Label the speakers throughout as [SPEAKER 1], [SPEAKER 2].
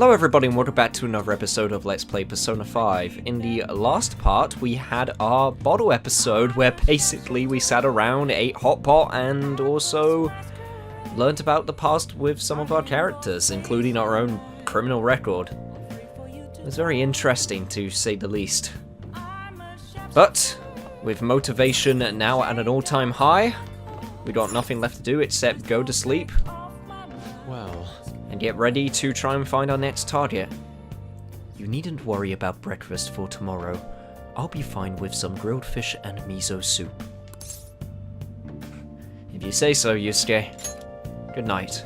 [SPEAKER 1] Hello everybody and welcome back to another episode of Let's Play Persona 5. In the last part, we had our bottle episode where basically we sat around, ate hot pot, and also learnt about the past with some of our characters, including our own criminal record. It was very interesting, to say the least. But, with motivation now at an all-time high, we got nothing left to do except go to sleep.
[SPEAKER 2] Well,
[SPEAKER 1] And get ready to try and find our next target. You needn't worry about breakfast for tomorrow. I'll be fine with some grilled fish and miso soup. If you say so, Yusuke. Good night.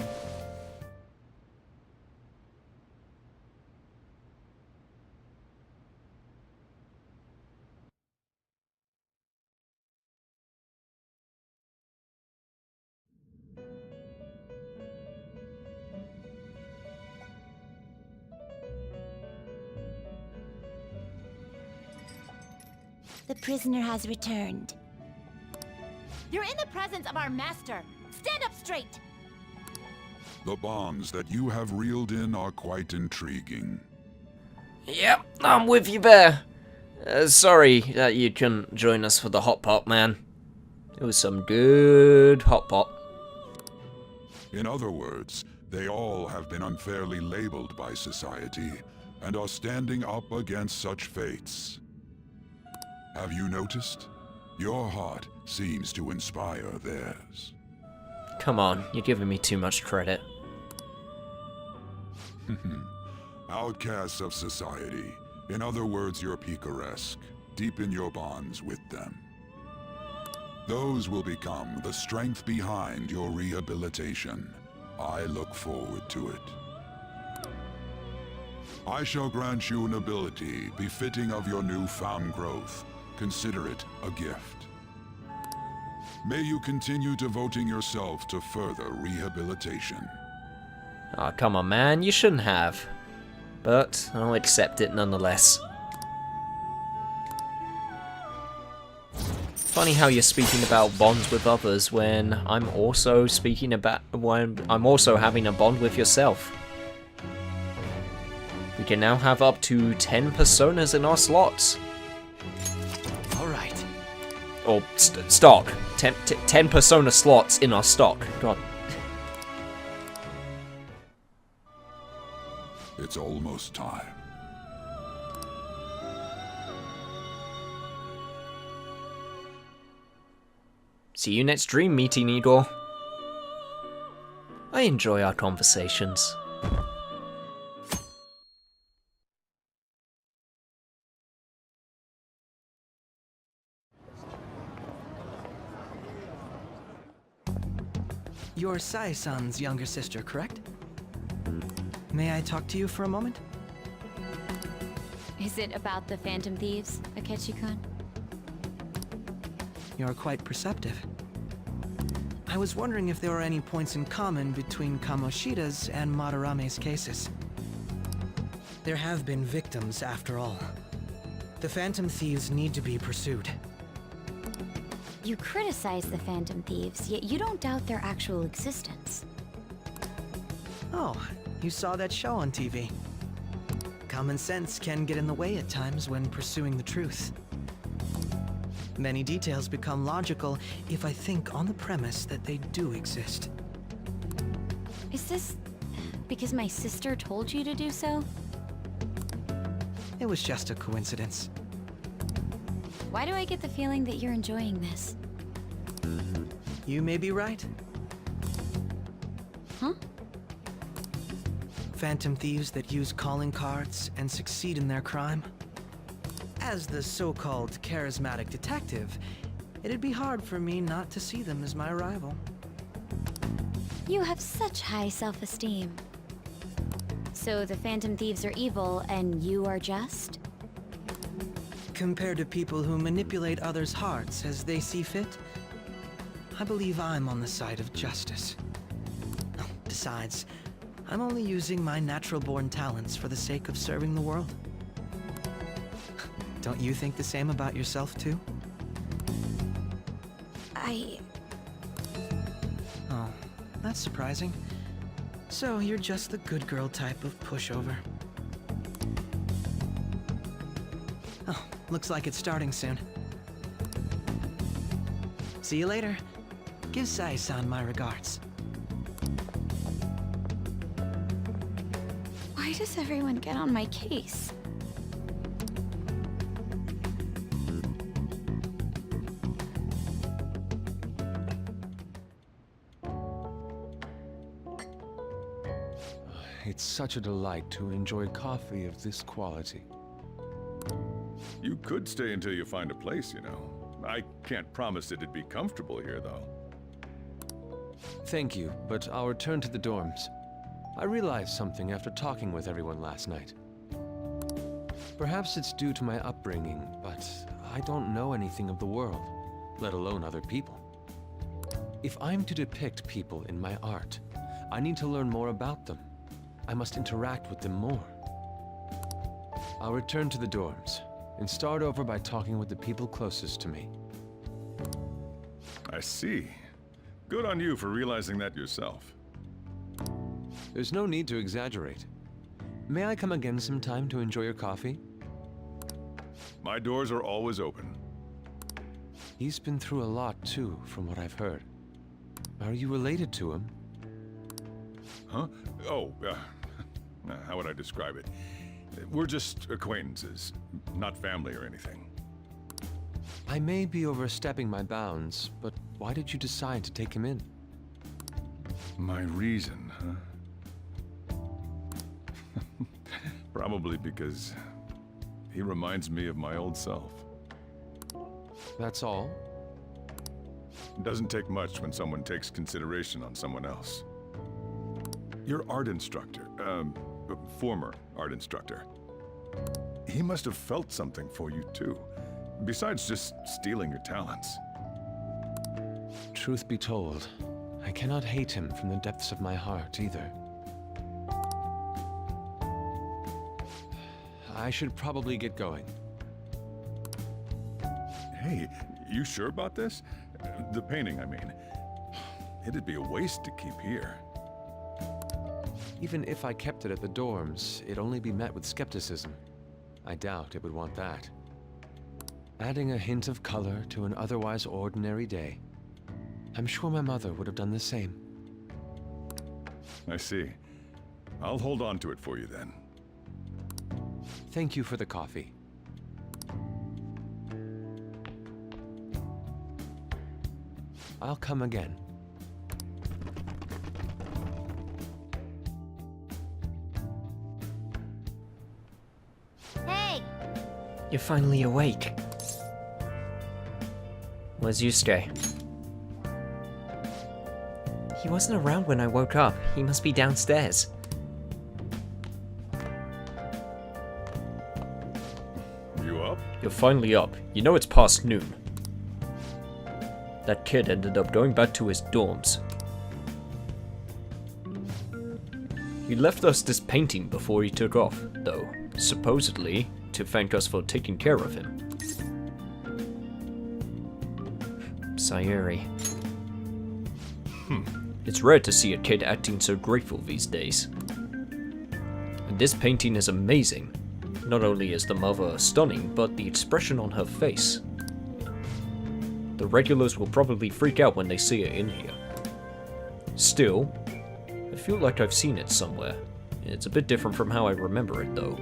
[SPEAKER 3] The prisoner has returned.
[SPEAKER 4] You're in the presence of our master. Stand up straight.
[SPEAKER 5] The bonds that you have reeled in are quite intriguing.
[SPEAKER 1] Yep, I'm with you there. Sorry that you couldn't join us for the hot pot, man. It was some good hot pot.
[SPEAKER 5] In other words, they all have been unfairly labeled by society and are standing up against such fates. Have you noticed? Your heart seems to inspire theirs.
[SPEAKER 1] Come on, you're giving me too much credit.
[SPEAKER 5] Outcasts of society. In other words, you're picaresque. Deepen your bonds with them. Those will become the strength behind your rehabilitation. I look forward to it. I shall grant you an ability befitting of your newfound growth. Consider it a gift. May you continue devoting yourself to further rehabilitation.
[SPEAKER 1] Aw, come on, man, you shouldn't have. But I'll accept it nonetheless. Funny how you're speaking about bonds with others when I'm also having a bond with yourself. We can now have up to 10 personas in our slots.
[SPEAKER 2] alright.
[SPEAKER 1] Or stock. 10 persona slots in our stock. God.
[SPEAKER 5] It's almost time.
[SPEAKER 1] See you next dream meeting, Igor. I enjoy our conversations.
[SPEAKER 6] You're Sai-san's younger sister, correct? May I talk to you for a moment?
[SPEAKER 4] Is it about the Phantom Thieves, Akechi-kun?
[SPEAKER 6] You're quite perceptive. I was wondering if there were any points in common between Kamoshida's and Madarame's cases. There have been victims, after all. The Phantom Thieves need to be pursued.
[SPEAKER 4] You criticize the Phantom Thieves, yet you don't doubt their actual existence.
[SPEAKER 6] Oh, you saw that show on TV. Common sense can get in the way at times when pursuing the truth. Many details become logical if I think on the premise that they do exist.
[SPEAKER 4] Is this because my sister told you to do so?
[SPEAKER 6] It was just a coincidence.
[SPEAKER 4] Why do I get the feeling that you're enjoying this?
[SPEAKER 6] You may be right.
[SPEAKER 4] Huh?
[SPEAKER 6] Phantom thieves that use calling cards and succeed in their crime. As the so-called charismatic detective, it'd be hard for me not to see them as my rival.
[SPEAKER 4] You have such high self-esteem. So the Phantom Thieves are evil and you are just?
[SPEAKER 6] Compared to people who manipulate others' hearts as they see fit, I believe I'm on the side of justice. Besides, I'm only using my natural-born talents for the sake of serving the world. Don't you think the same about yourself, too?
[SPEAKER 4] I...
[SPEAKER 6] Oh, that's surprising. So you're just the good girl type of pushover. Oh, looks like it's starting soon. See you later. Give Sai-san my regards.
[SPEAKER 4] Why does everyone get on my case?
[SPEAKER 2] It's such a delight to enjoy coffee of this quality.
[SPEAKER 7] You could stay until you find a place, you know. I can't promise it'd be comfortable here, though.
[SPEAKER 2] Thank you, but I'll return to the dorms. I realized something after talking with everyone last night. Perhaps it's due to my upbringing, but I don't know anything of the world, let alone other people. If I'm to depict people in my art, I need to learn more about them. I must interact with them more. I'll return to the dorms and start over by talking with the people closest to me.
[SPEAKER 7] I see. Good on you for realizing that yourself.
[SPEAKER 2] There's no need to exaggerate. May I come again sometime to enjoy your coffee?
[SPEAKER 7] My doors are always open.
[SPEAKER 2] He's been through a lot too, from what I've heard. Are you related to him?
[SPEAKER 7] Huh? Oh, how would I describe it? We're just acquaintances, not family or anything.
[SPEAKER 2] I may be overstepping my bounds, but why did you decide to take him in?
[SPEAKER 7] My reason, huh? Probably because he reminds me of my old self.
[SPEAKER 2] That's all?
[SPEAKER 7] It doesn't take much when someone takes consideration on someone else. Your art instructor, former art instructor, he must have felt something for you too, besides just stealing your talents.
[SPEAKER 2] Truth be told, I cannot hate him from the depths of my heart either. I should probably get going.
[SPEAKER 7] Hey, you sure about this? The painting, I mean. It'd be a waste to keep here.
[SPEAKER 2] Even if I kept it at the dorms, it'd only be met with skepticism. I doubt it would want that. Adding a hint of color to an otherwise ordinary day. I'm sure my mother would have done the same.
[SPEAKER 7] I see. I'll hold on to it for you then.
[SPEAKER 2] Thank you for the coffee. I'll come again.
[SPEAKER 3] Hey!
[SPEAKER 1] You're finally awake. Where's Yusuke? He wasn't around when I woke up. He must be downstairs.
[SPEAKER 7] You up?
[SPEAKER 1] You're finally up. You know it's past noon. That kid ended up going back to his dorms. He left us this painting before he took off, though, supposedly to thank us for taking care of him. Sayuri. It's rare to see a kid acting so grateful these days. And this painting is amazing. Not only is the mother stunning, but the expression on her face. The regulars will probably freak out when they see it in here. Still, I feel like I've seen it somewhere. It's a bit different from how I remember it, though.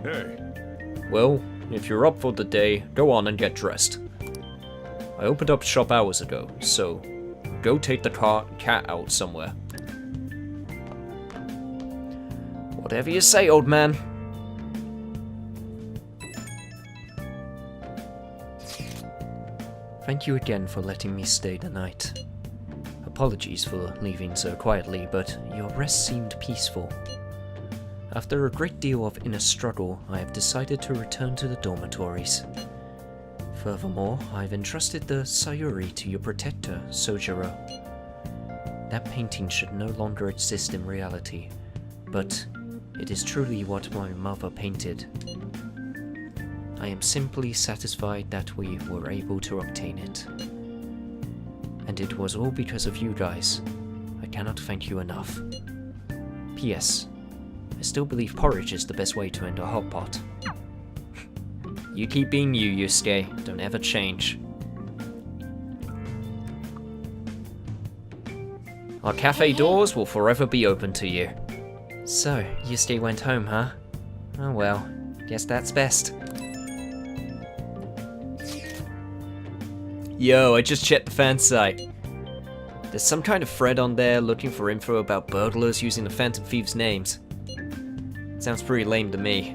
[SPEAKER 7] Hey,
[SPEAKER 1] Well, if you're up for the day, go on and get dressed. I opened up shop hours ago, so go take the cat out somewhere. Whatever you say, old man. Thank you again for letting me stay the night. Apologies for leaving so quietly, but your rest seemed peaceful. After a great deal of inner struggle, I have decided to return to the dormitories. Furthermore, I've entrusted the Sayuri to your protector, Sojiro. That painting should no longer exist in reality, but it is truly what my mother painted. I am simply satisfied that we were able to obtain it. And it was all because of you guys. I cannot thank you enough. P.S. I still believe porridge is the best way to end a hot pot. You keep being you, Yusuke. Don't ever change. Our cafe doors will forever be open to you. So, Yusuke went home, huh? Oh well, guess that's best. Yo, I just checked the fan site. There's some kind of thread on there looking for info about burglars using the Phantom Thieves' names. Sounds pretty lame to me.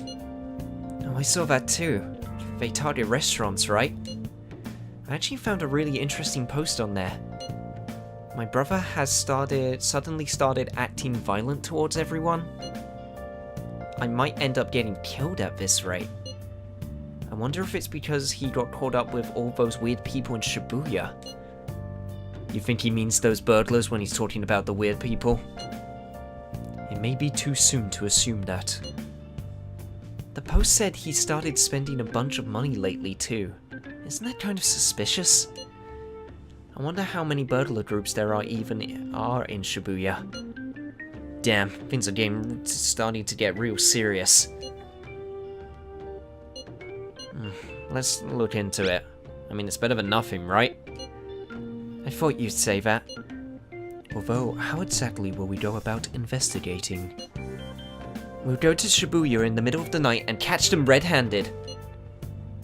[SPEAKER 1] Oh, I saw that too. They target restaurants, right? I actually found a really interesting post on there. My brother has suddenly started acting violent towards everyone. I might end up getting killed at this rate. I wonder if it's because he got caught up with all those weird people in Shibuya. You think he means those burglars when he's talking about the weird people? It may be too soon to assume that. The post said he started spending a bunch of money lately too. Isn't that kind of suspicious? I wonder how many burglar groups there are in Shibuya. Damn, things are starting to get real serious. Let's look into it. I mean, it's better than nothing, right? I thought you'd say that. Although, how exactly will we go about investigating? We'll go to Shibuya in the middle of the night and catch them red-handed.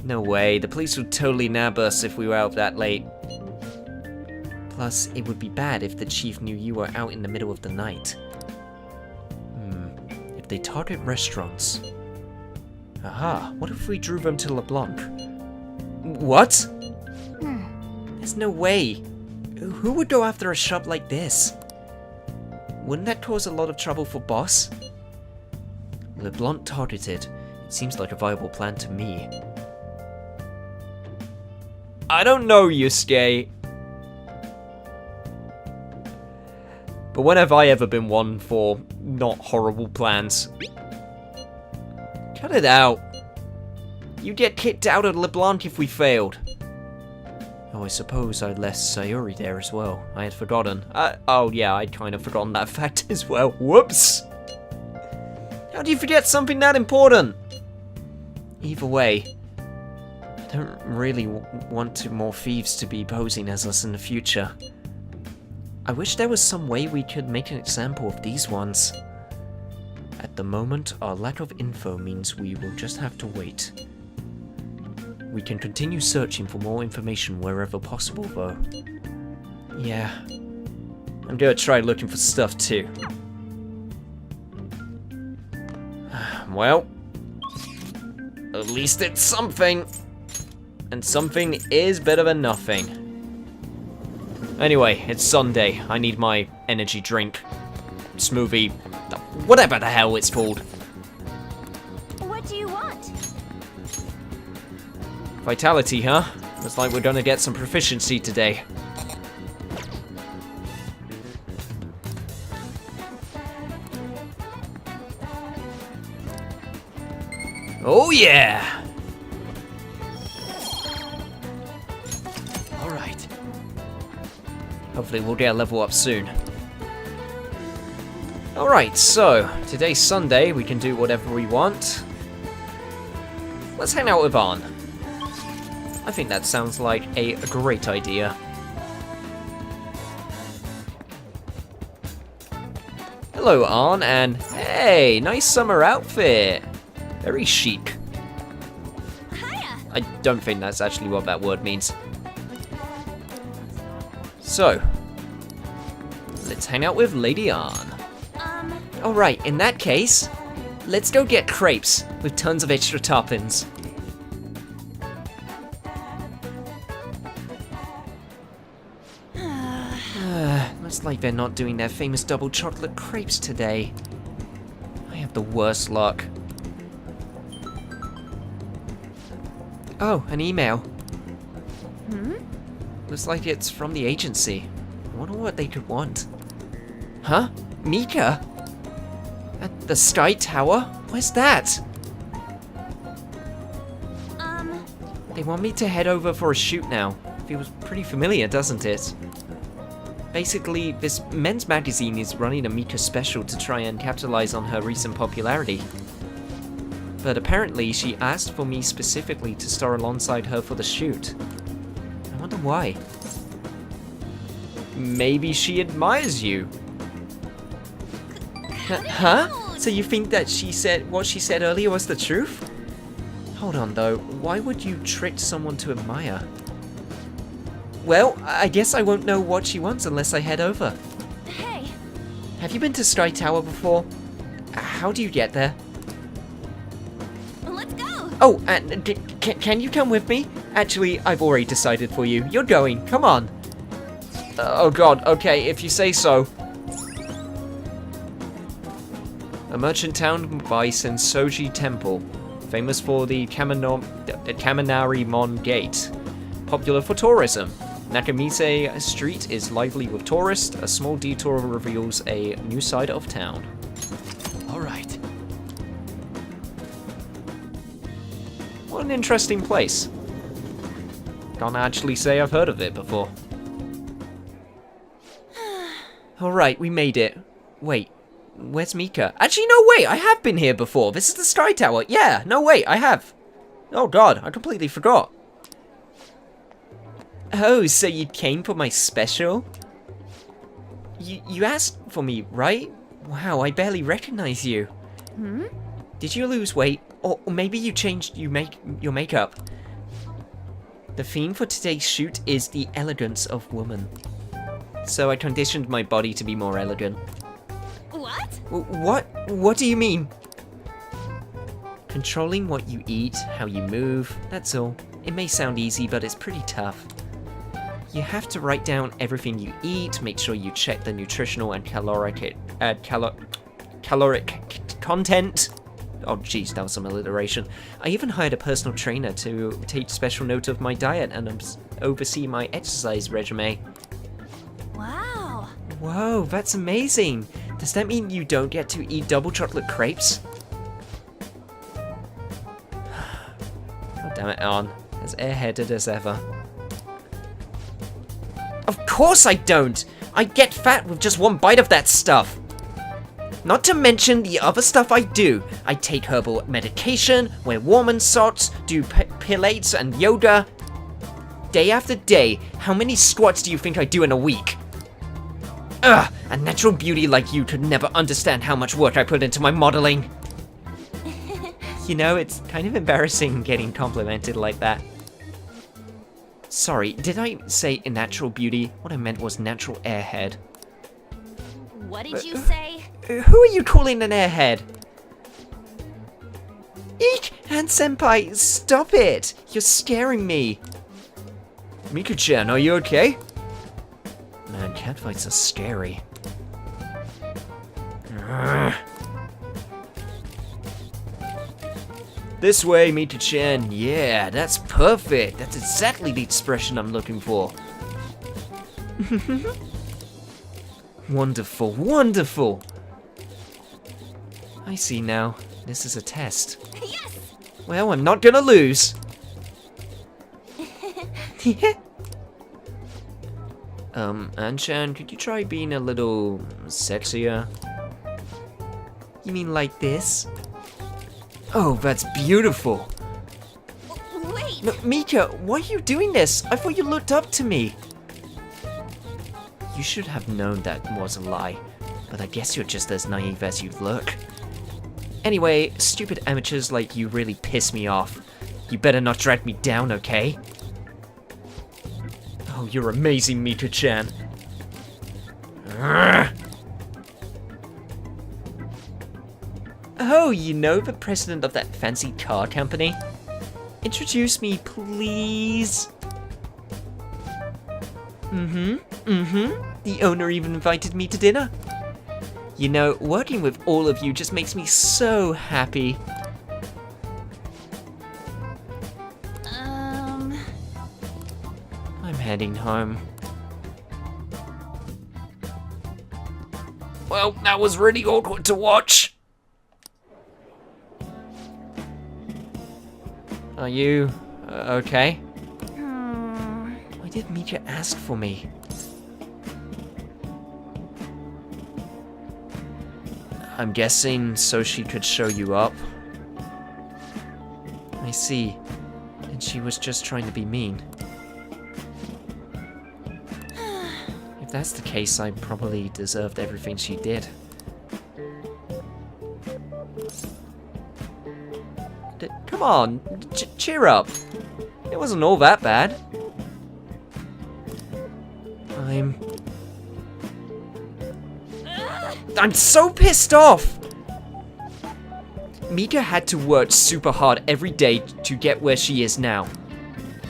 [SPEAKER 1] No way, the police would totally nab us if we were out that late. Plus, it would be bad if the chief knew you were out in the middle of the night. If they target restaurants... Aha, what if we drew them to Leblanc? What? There's no way. Who would go after a shop like this? Wouldn't that cause a lot of trouble for Boss? Leblanc targeted. It seems like a viable plan to me. I don't know, Yusuke. But when have I ever been one for not horrible plans? Cut it out. You'd get kicked out of Leblanc if we failed. Oh, I suppose I left Sayuri there as well. I had forgotten. Oh yeah, I'd kind of forgotten that fact as well. Whoops! How do you forget something that important? Either way, I don't really want more thieves to be posing as us in the future. I wish there was some way we could make an example of these ones. At the moment, our lack of info means we will just have to wait. We can continue searching for more information wherever possible, though. Yeah. I'm gonna try looking for stuff, too. Well, at least it's something. And something is better than nothing. Anyway, it's Sunday. I need my energy drink. Smoothie. Whatever the hell it's called.
[SPEAKER 3] What do you want?
[SPEAKER 1] Vitality, huh? Looks like we're gonna get some proficiency today. Oh yeah! Alright. Hopefully we'll get a level up soon. Alright, so, today's Sunday, we can do whatever we want. Let's hang out with Arn. I think that sounds like a great idea. Hello, Arn, and hey, nice summer outfit. Very chic.
[SPEAKER 3] Hiya.
[SPEAKER 1] I don't think that's actually what that word means. So, let's hang out with Lady Arn. Alright, in that case, let's go get crepes with tons of extra toppings. Looks like they're not doing their famous double chocolate crepes today. I have the worst luck. Oh, an email. Looks like it's from the agency. I wonder what they could want. Huh? Mika? At the Sky Tower? Where's that?
[SPEAKER 3] They
[SPEAKER 1] want me to head over for a shoot now. Feels pretty familiar, doesn't it? Basically, this men's magazine is running a Mika special to try and capitalize on her recent popularity. But apparently, she asked for me specifically to star alongside her for the shoot. I wonder why. Maybe she admires you. Huh? So you think that what she said earlier was the truth? Hold on though, why would you trick someone to admire? Well, I guess I won't know what she wants unless I head over.
[SPEAKER 3] Hey,
[SPEAKER 1] Have you been to Sky Tower before? How do you get there?
[SPEAKER 3] let's go.
[SPEAKER 1] Oh, and can you come with me? Actually, I've already decided for you. You're going, come on. Oh god, okay, if you say so. A merchant town by Sensoji Temple, famous for the Kaminarimon Gate, popular for tourism. Nakamise Street is lively with tourists. A small detour reveals a new side of town.
[SPEAKER 6] Alright.
[SPEAKER 1] What an interesting place. Can't actually say I've heard of it before. Alright, we made it. Wait, where's Mika? Actually, no, wait, I have been here before. This is the Sky Tower. Yeah, no, wait, I have. Oh god, I completely forgot. Oh, so you came for my special? You asked for me, right? Wow, I barely recognize you.
[SPEAKER 4] Hmm?
[SPEAKER 1] Did you lose weight? Or maybe you changed your makeup? The theme for today's shoot is the elegance of woman. So I conditioned my body to be more elegant.
[SPEAKER 3] What?
[SPEAKER 1] What do you mean? Controlling what you eat, how you move, that's all. It may sound easy, but it's pretty tough. You have to write down everything you eat, make sure you check the nutritional and caloric content. Oh jeez, that was some alliteration. I even hired a personal trainer to take special note of my diet and oversee my exercise regimen.
[SPEAKER 3] Wow.
[SPEAKER 1] Whoa, that's amazing! Does that mean you don't get to eat double chocolate crepes? God damn it, Arn. As airheaded as ever. Of course I don't! I get fat with just one bite of that stuff! Not to mention the other stuff I do. I take herbal medication, wear warm salts, do pilates and yoga. Day after day, how many squats do you think I do in a week? Ugh, a natural beauty like you could never understand how much work I put into my modeling. You know, it's kind of embarrassing getting complimented like that. Sorry, did I say a natural beauty? What I meant was natural airhead.
[SPEAKER 3] What did you say?
[SPEAKER 1] Who are you calling an airhead? Eek! And Senpai, stop it! You're scaring me. Mika-chan, are you okay? Man, catfights are scary. Urgh. This way, Mika-chan. Yeah, that's perfect. That's exactly the expression I'm looking for. Wonderful, wonderful. I see now. This is a test.
[SPEAKER 3] Yes.
[SPEAKER 1] Well, I'm not gonna lose. An-chan, could you try being a little sexier? You mean like this? Oh, that's beautiful.
[SPEAKER 3] Wait.
[SPEAKER 1] No, Mika, why are you doing this? I thought you looked up to me. You should have known that was a lie, but I guess you're just as naive as you look. Anyway, stupid amateurs like you really piss me off. You better not drag me down, okay? Oh, you're amazing, Mika-chan. Oh, you know the president of that fancy car company? Introduce me, please. The owner even invited me to dinner. You know, working with all of you just makes me so happy. I'm heading home. Well, that was really awkward to watch. Are you okay? Why did Mika ask for me? I'm guessing so she could show you up. I see. And she was just trying to be mean. If that's the case, I probably deserved everything she did. Come on, cheer up. It wasn't all that bad. I'm so pissed off! Mika had to work super hard every day to get where she is now.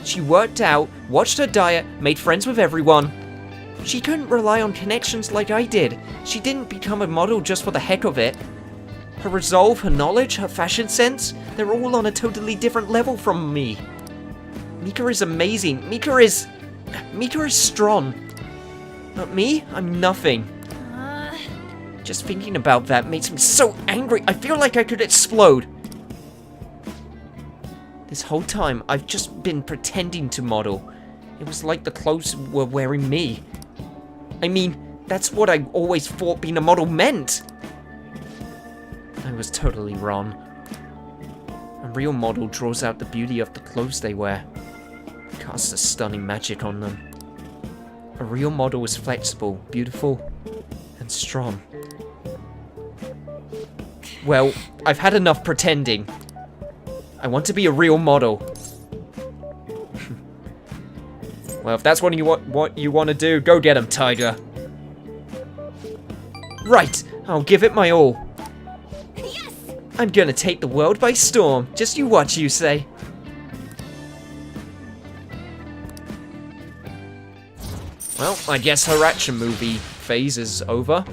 [SPEAKER 1] She worked out, watched her diet, made friends with everyone. She couldn't rely on connections like I did. She didn't become a model just for the heck of it. Her resolve, her knowledge, her fashion sense, they're all on a totally different level from me. Mika is amazing. Mika is strong. But me, I'm nothing. Just thinking about that makes me so angry. I feel like I could explode. This whole time, I've just been pretending to model. It was like the clothes were wearing me. I mean, that's what I always thought being a model meant. I was totally wrong. A real model draws out the beauty of the clothes they wear. Casts a stunning magic on them. A real model is flexible, beautiful, and strong. Well, I've had enough pretending. I want to be a real model. Well, if that's what you want to do, go get him, Tiger. Right, I'll give it my all.
[SPEAKER 3] Yes!
[SPEAKER 1] I'm gonna take the world by storm. Just you watch, Yusuke. Well, I guess her action movie phase is over.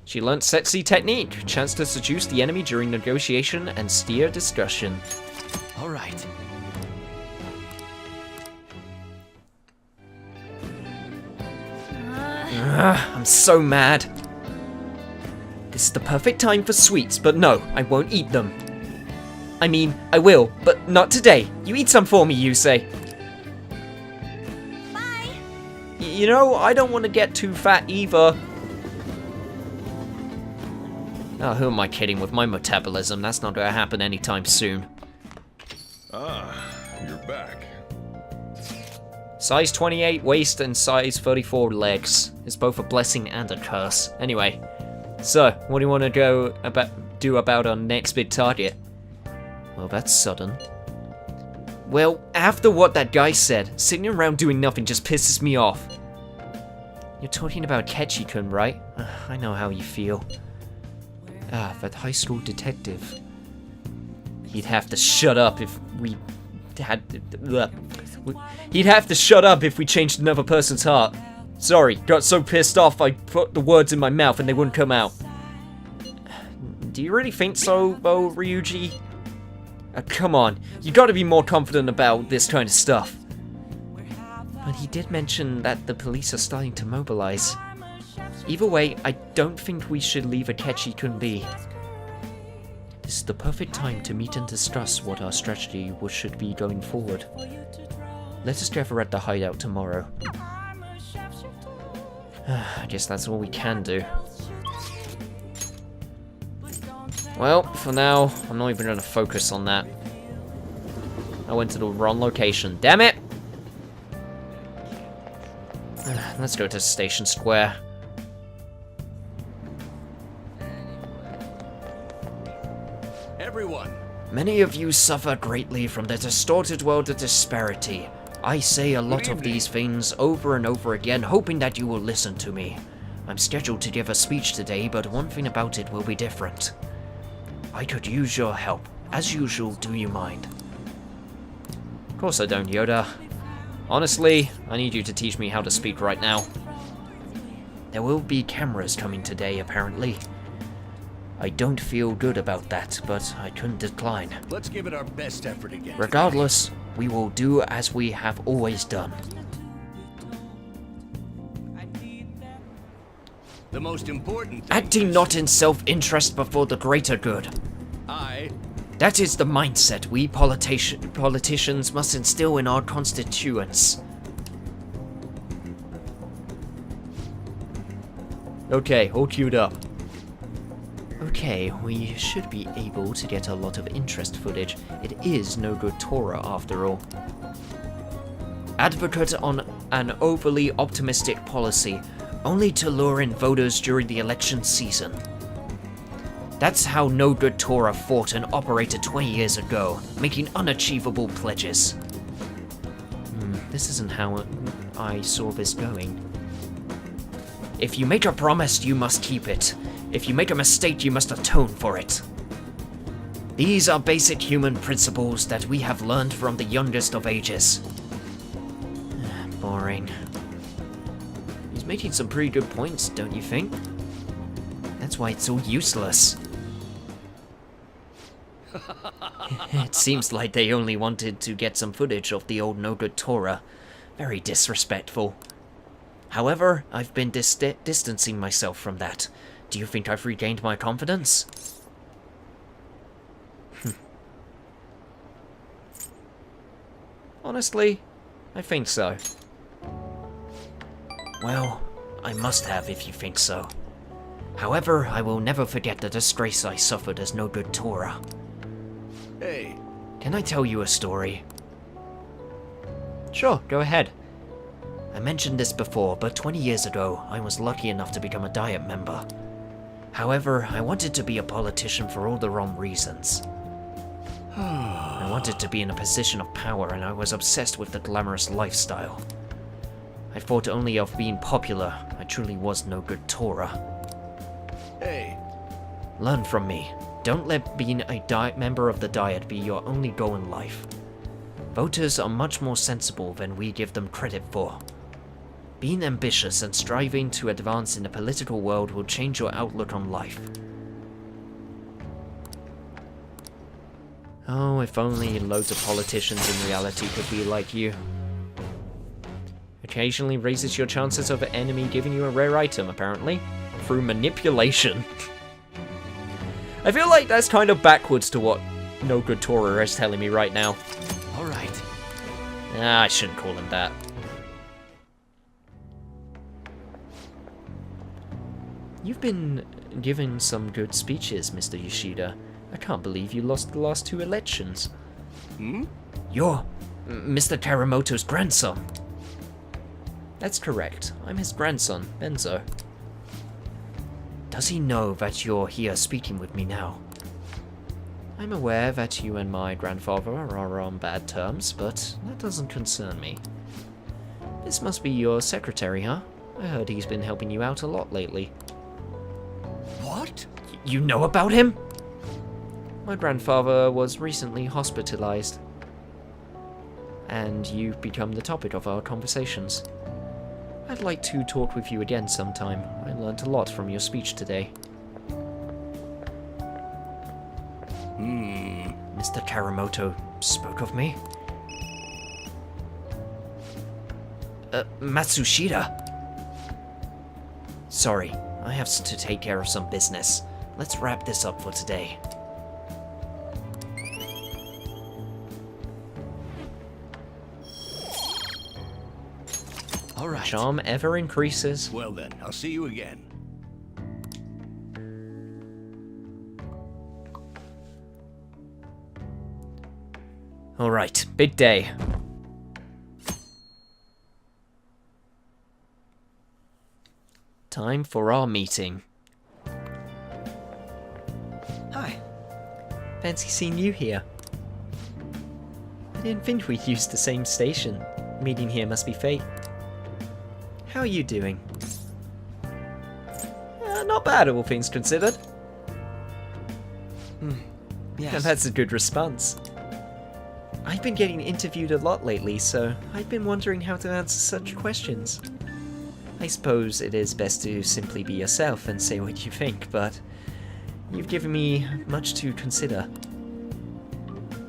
[SPEAKER 1] She learnt sexy technique, chance to seduce the enemy during negotiation and steer discussion.
[SPEAKER 6] All right.
[SPEAKER 1] I'm so mad. This is the perfect time for sweets, but no, I won't eat them. I mean, I will, but not today. You eat some for me, Yusuke.
[SPEAKER 3] Bye!
[SPEAKER 1] You know, I don't want to get too fat either. Oh, who am I kidding with my metabolism? That's not gonna happen anytime soon.
[SPEAKER 7] Ah, you're back.
[SPEAKER 1] Size 28 waist and size 34 legs. It's both a blessing and a curse. Anyway, so what do you want to do about our next big target? Well, that's sudden. Well, after what that guy said, sitting around doing nothing just pisses me off. You're talking about Ketchi-kun, right? I know how you feel. Ah, that high school detective. He'd have to shut up if we had... He'd have to shut up if we changed another person's heart. Sorry, got so pissed off I put the words in my mouth and they wouldn't come out. Do you really think so, Ryuji? Come on, you gotta be more confident about this kind of stuff. But he did mention that the police are starting to mobilize. Either way, I don't think we should leave Akechi-kun be. This is the perfect time to meet and discuss what our strategy should be going forward. Let us gather at the hideout tomorrow. I guess that's all we can do. Well, for now, I'm not even going to focus on that. I went to the wrong location. Damn it! Let's go to Station Square.
[SPEAKER 8] Everyone!
[SPEAKER 1] Many of you suffer greatly from the distorted world of disparity. I say a lot of these things over and over again, hoping that you will listen to me. I'm scheduled to give a speech today, but one thing about it will be different. I could use your help. As usual, do you mind? Of course I don't, Yoda. Honestly, I need you to teach me how to speak right now. There will be cameras coming today, apparently. I don't feel good about that, but I couldn't decline.
[SPEAKER 8] Let's give it our best effort again.
[SPEAKER 1] Regardless, we will do as we have always done.
[SPEAKER 8] The most important thing
[SPEAKER 1] Acting not in self-interest before the greater good. That is the mindset we politicians must instill in our constituents. Okay, all queued up. Okay, we should be able to get a lot of interest footage. It is no good Torah after all. Advocate on an overly optimistic policy, only to lure in voters during the election season. That's how No Good Torah fought and operated 20 years ago, making unachievable pledges. This isn't how I saw this going. If you make a promise, you must keep it. If you make a mistake, you must atone for it. These are basic human principles that we have learned from the youngest of ages. Boring. He's making some pretty good points, don't you think? That's why it's so useless. It seems like they only wanted to get some footage of the old No Good Torah. Very disrespectful. However, I've been distancing myself from that. Do you think I've regained my confidence? Honestly, I think so. Well, I must have if you think so. However, I will never forget the disgrace I suffered as No Good Torah.
[SPEAKER 8] Hey,
[SPEAKER 1] Can I tell you a story? Sure, go ahead. I mentioned this before, but 20 years ago, I was lucky enough to become a Diet member. However, I wanted to be a politician for all the wrong reasons. I wanted to be in a position of power, and I was obsessed with the glamorous lifestyle. I thought only of being popular. I truly was No Good Torah.
[SPEAKER 8] hey.
[SPEAKER 1] Learn from me. Don't let being a member of the Diet be your only goal in life. Voters are much more sensible than we give them credit for. Being ambitious and striving to advance in the political world will change your outlook on life. Oh, if only loads of politicians in reality could be like you. Occasionally raises your chances of an enemy giving you a rare item, apparently. Through manipulation. I feel like that's kind of backwards to what No Good Torah is telling me right now.
[SPEAKER 2] Alright.
[SPEAKER 1] I shouldn't call him that. You've been given some good speeches, Mr. Yoshida. I can't believe you lost the last 2 elections. You're Mr. Teramoto's grandson. That's correct. I'm his grandson, Benzo. Does he know that you're here speaking with me now? I'm aware that you and my grandfather are on bad terms, but that doesn't concern me. This must be your secretary, huh? I heard he's been helping you out a lot lately.
[SPEAKER 8] What?
[SPEAKER 1] You know about him? My grandfather was recently hospitalized, and you've become the topic of our conversations. I'd like to talk with you again sometime. I learned a lot from your speech today. Mr. Teramoto spoke of me? Matsushita! Sorry, I have to take care of some business. Let's wrap this up for today.
[SPEAKER 2] Alright.
[SPEAKER 1] Charm ever increases.
[SPEAKER 8] Well then, I'll see you again.
[SPEAKER 1] Alright, big day. Time for our meeting.
[SPEAKER 6] Hi.
[SPEAKER 1] Fancy seeing you here. I didn't think we'd use the same station. Meeting here must be fate. How are you doing? Not bad, all things considered.
[SPEAKER 6] Yes.
[SPEAKER 1] And that's a good response. I've been getting interviewed a lot lately, so I've been wondering how to answer such questions. I suppose it is best to simply be yourself and say what you think, but you've given me much to consider.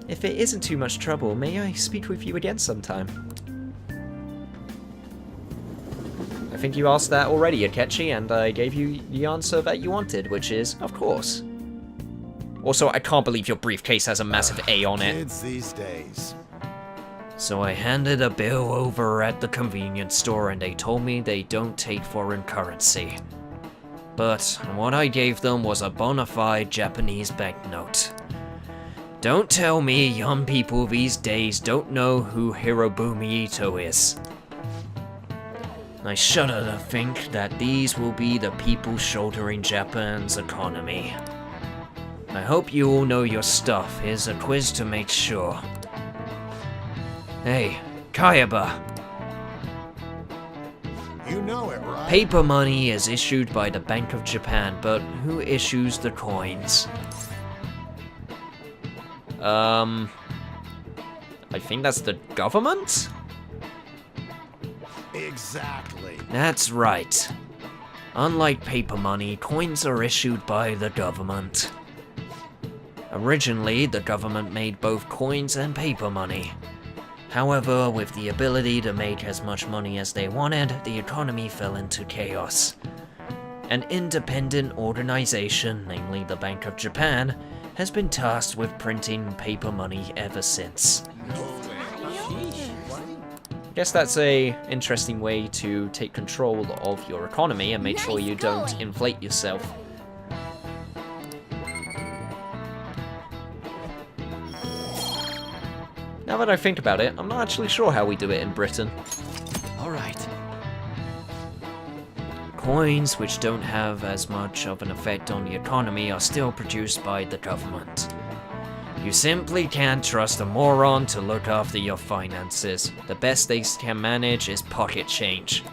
[SPEAKER 1] If it isn't too much trouble, may I speak with you again sometime? I think you asked that already, Akechi, and I gave you the answer that you wanted, which is, of course. Also, I can't believe your briefcase has a massive A on it.
[SPEAKER 9] Kids these days.
[SPEAKER 1] So I handed a bill over at the convenience store and they told me they don't take foreign currency. but what I gave them was a bona fide Japanese banknote. Don't tell me young people these days don't know who Hirobumi Ito is. I shudder to think that these will be the people shouldering Japan's economy. I hope you all know your stuff. Here's a quiz to make sure. Hey, Kayaba.
[SPEAKER 8] You know it, right?
[SPEAKER 1] Paper money is issued by the Bank of Japan, but who issues the coins? I think that's the government?
[SPEAKER 8] Exactly.
[SPEAKER 1] That's right. Unlike paper money, coins are issued by the government. Originally, the government made both coins and paper money. However, with the ability to make as much money as they wanted, the economy fell into chaos. An independent organization, namely the Bank of Japan, has been tasked with printing paper money ever since. Guess that's a interesting way to take control of your economy and make sure you don't inflate yourself. Now that I think about it, I'm not actually sure how we do it in Britain.
[SPEAKER 8] Alright.
[SPEAKER 1] Coins which don't have as much of an effect on the economy are still produced by the government. You simply can't trust a moron to look after your finances. The best they can manage is pocket change.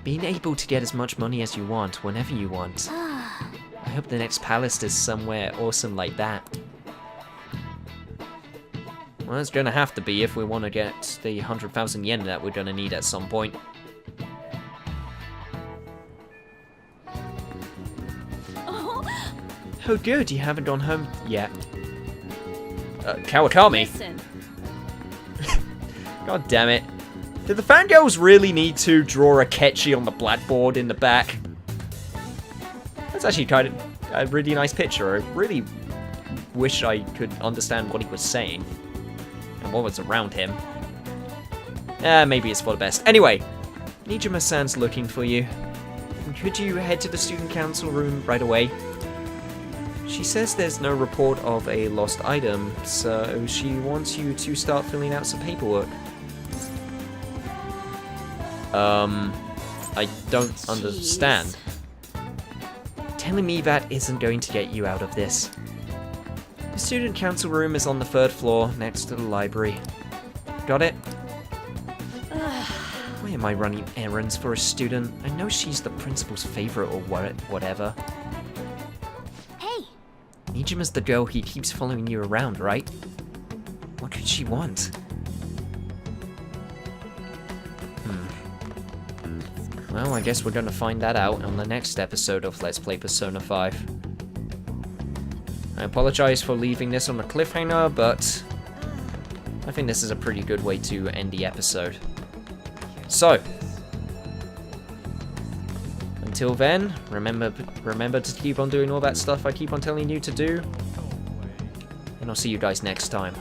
[SPEAKER 1] Being able to get as much money as you want, whenever you want. I hope the next palace is somewhere awesome like that. Well, it's gonna have to be if we want to get the 100,000 yen that we're gonna need at some point. Oh good, you haven't gone home yet. Kawakami?
[SPEAKER 3] Listen.
[SPEAKER 1] God damn it. Did the fangirls really need to draw a Ketchy on the blackboard in the back? That's actually kind of a really nice picture. I really wish I could understand what he was saying. And what was around him. Maybe it's for the best. Anyway, Nijima-san's looking for you. Could you head to the student council room right away? She says there's no report of a lost item, so she wants you to start filling out some paperwork. I don't understand. Telling me that isn't going to get you out of this. The student council room is on the 3rd floor, next to the library. Got it? Why am I running errands for a student? I know she's the principal's favorite or whatever.
[SPEAKER 3] Hey,
[SPEAKER 1] Nijima's the girl he keeps following you around, right? What could she want? Well, I guess we're gonna find that out on the next episode of Let's Play Persona 5. I apologize for leaving this on a cliffhanger, but I think this is a pretty good way to end the episode. So, until then, remember to keep on doing all that stuff I keep on telling you to do, and I'll see you guys next time.